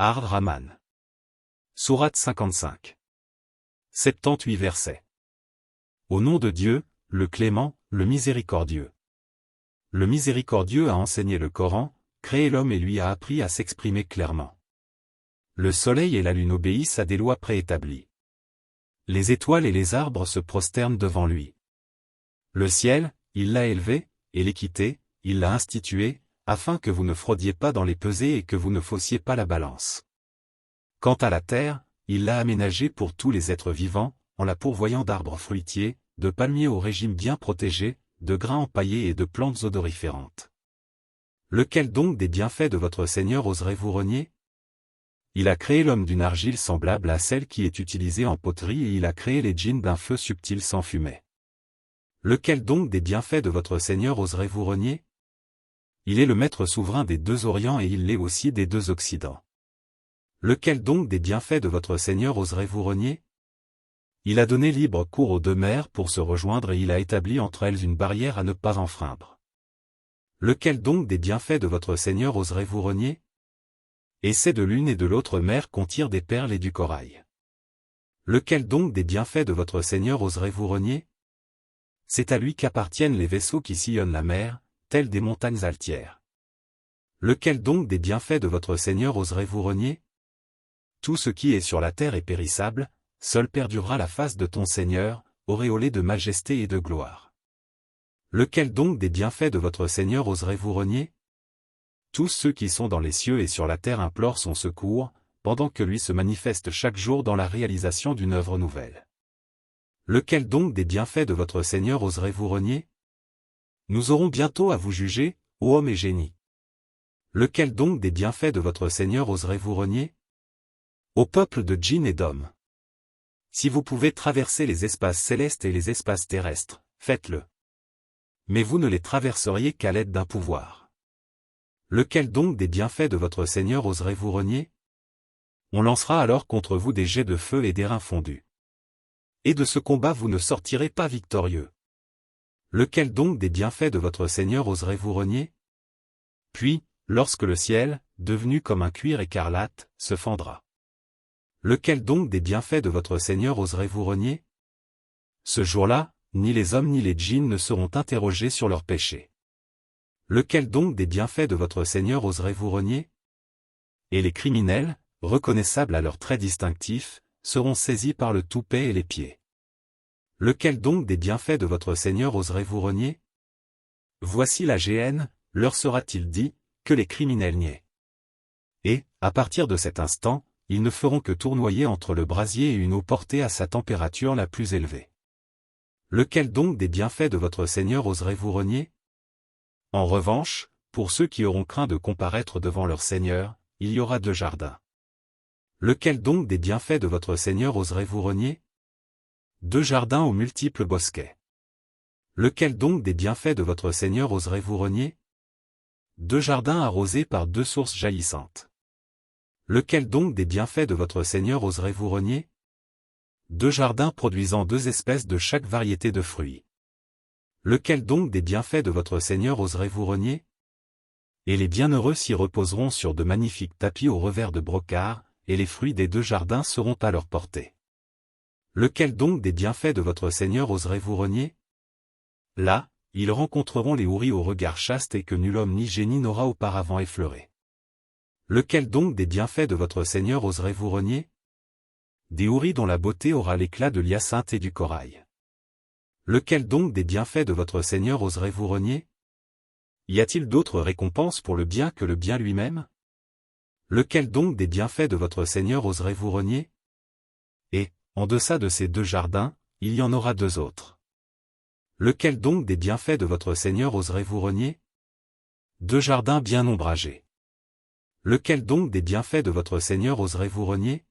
Ar-Rahman. Sourate 55. 78 versets. Au nom de Dieu, le clément, le miséricordieux. Le miséricordieux a enseigné le Coran, créé l'homme et lui a appris à s'exprimer clairement. Le soleil et la lune obéissent à des lois préétablies. Les étoiles et les arbres se prosternent devant lui. Le ciel, il l'a élevé, et l'équité, il l'a instituée, afin que vous ne fraudiez pas dans les pesées et que vous ne faussiez pas la balance. Quant à la terre, il l'a aménagée pour tous les êtres vivants, en la pourvoyant d'arbres fruitiers, de palmiers au régime bien protégé, de grains empaillés et de plantes odoriférantes. Lequel donc des bienfaits de votre Seigneur oserez-vous renier? Il a créé l'homme d'une argile semblable à celle qui est utilisée en poterie et il a créé les djinns d'un feu subtil sans fumée. Lequel donc des bienfaits de votre Seigneur oserez-vous renier? Il est le maître souverain des deux Orients et il l'est aussi des deux Occidents. Lequel donc des bienfaits de votre Seigneur oserez-vous renier? Il a donné libre cours aux deux mers pour se rejoindre et il a établi entre elles une barrière à ne pas enfreindre. Lequel donc des bienfaits de votre Seigneur oserez-vous renier? Et c'est de l'une et de l'autre mer qu'on tire des perles et du corail. Lequel donc des bienfaits de votre Seigneur oserez-vous renier? C'est à lui qu'appartiennent les vaisseaux qui sillonnent la mer, tels des montagnes altières. Lequel donc des bienfaits de votre Seigneur oserez-vous renier? Tout ce qui est sur la terre est périssable, seul perdurera la face de ton Seigneur, auréolé de majesté et de gloire. Lequel donc des bienfaits de votre Seigneur oserez-vous renier? Tous ceux qui sont dans les cieux et sur la terre implorent son secours, pendant que lui se manifeste chaque jour dans la réalisation d'une œuvre nouvelle. Lequel donc des bienfaits de votre Seigneur oserez-vous renier? Nous aurons bientôt à vous juger, ô hommes et génies. Lequel donc des bienfaits de votre Seigneur oserez-vous renier? Ô peuple de djinns et d'hommes. Si vous pouvez traverser les espaces célestes et les espaces terrestres, faites-le. Mais vous ne les traverseriez qu'à l'aide d'un pouvoir. Lequel donc des bienfaits de votre Seigneur oserez-vous renier? On lancera alors contre vous des jets de feu et d'airain fondus. Et de ce combat vous ne sortirez pas victorieux. Lequel donc des bienfaits de votre Seigneur oserez-vous renier? Puis, lorsque le ciel, devenu comme un cuir écarlate, se fendra. Lequel donc des bienfaits de votre Seigneur oserez-vous renier? Ce jour-là, ni les hommes ni les djinns ne seront interrogés sur leurs péchés. Lequel donc des bienfaits de votre Seigneur oserez-vous renier? Et les criminels, reconnaissables à leurs traits distinctifs, seront saisis par le toupet et les pieds. Lequel donc des bienfaits de votre Seigneur oserez-vous renier? Voici la géhenne, leur sera-t-il dit, que les criminels niaient. Et, à partir de cet instant, ils ne feront que tournoyer entre le brasier et une eau portée à sa température la plus élevée. Lequel donc des bienfaits de votre Seigneur oserez-vous renier? En revanche, pour ceux qui auront craint de comparaître devant leur Seigneur, il y aura deux jardins. Lequel donc des bienfaits de votre Seigneur oserez-vous renier? Deux jardins aux multiples bosquets. Lequel donc des bienfaits de votre Seigneur oserez-vous renier? Deux jardins arrosés par deux sources jaillissantes. Lequel donc des bienfaits de votre Seigneur oserez-vous renier? Deux jardins produisant deux espèces de chaque variété de fruits. Lequel donc des bienfaits de votre Seigneur oserez-vous renier? Et les bienheureux s'y reposeront sur de magnifiques tapis au revers de brocart, et les fruits des deux jardins seront à leur portée. Lequel donc des bienfaits de votre Seigneur oserez-vous renier? Là, ils rencontreront les houris au regard chaste et que nul homme ni génie n'aura auparavant effleuré. Lequel donc des bienfaits de votre Seigneur oserez-vous renier? Des houris dont la beauté aura l'éclat de l'hyacinthe et du corail. Lequel donc des bienfaits de votre Seigneur oserez-vous renier? Y a-t-il d'autres récompenses pour le bien que le bien lui-même? Lequel donc des bienfaits de votre Seigneur oserez-vous renier? Et, en deçà de ces deux jardins, il y en aura deux autres. Lequel donc des bienfaits de votre Seigneur oserez-vous renier? Deux jardins bien ombragés. Lequel donc des bienfaits de votre Seigneur oserez-vous renier?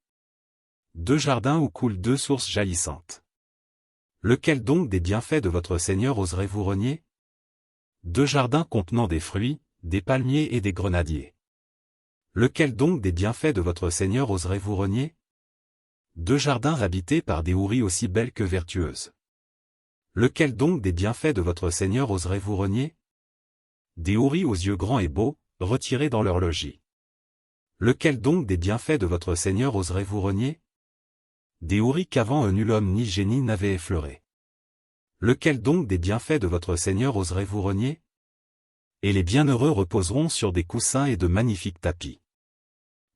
Deux jardins où coulent deux sources jaillissantes. Lequel donc des bienfaits de votre Seigneur oserez-vous renier? Deux jardins contenant des fruits, des palmiers et des grenadiers. Lequel donc des bienfaits de votre Seigneur oserez-vous renier? Deux jardins habités par des houris aussi belles que vertueuses. Lequel donc des bienfaits de votre Seigneur oserez-vous renier? Des houris aux yeux grands et beaux, retirés dans leur logis. Lequel donc des bienfaits de votre Seigneur oserez-vous renier? Des houris qu'avant nul homme ni génie n'avait effleuré. Lequel donc des bienfaits de votre Seigneur oserez-vous renier? Et les bienheureux reposeront sur des coussins et de magnifiques tapis.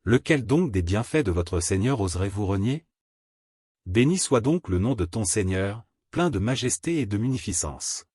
Lequel donc des bienfaits de votre Seigneur oserez-vous renier? Béni soit donc le nom de ton Seigneur, plein de majesté et de munificence.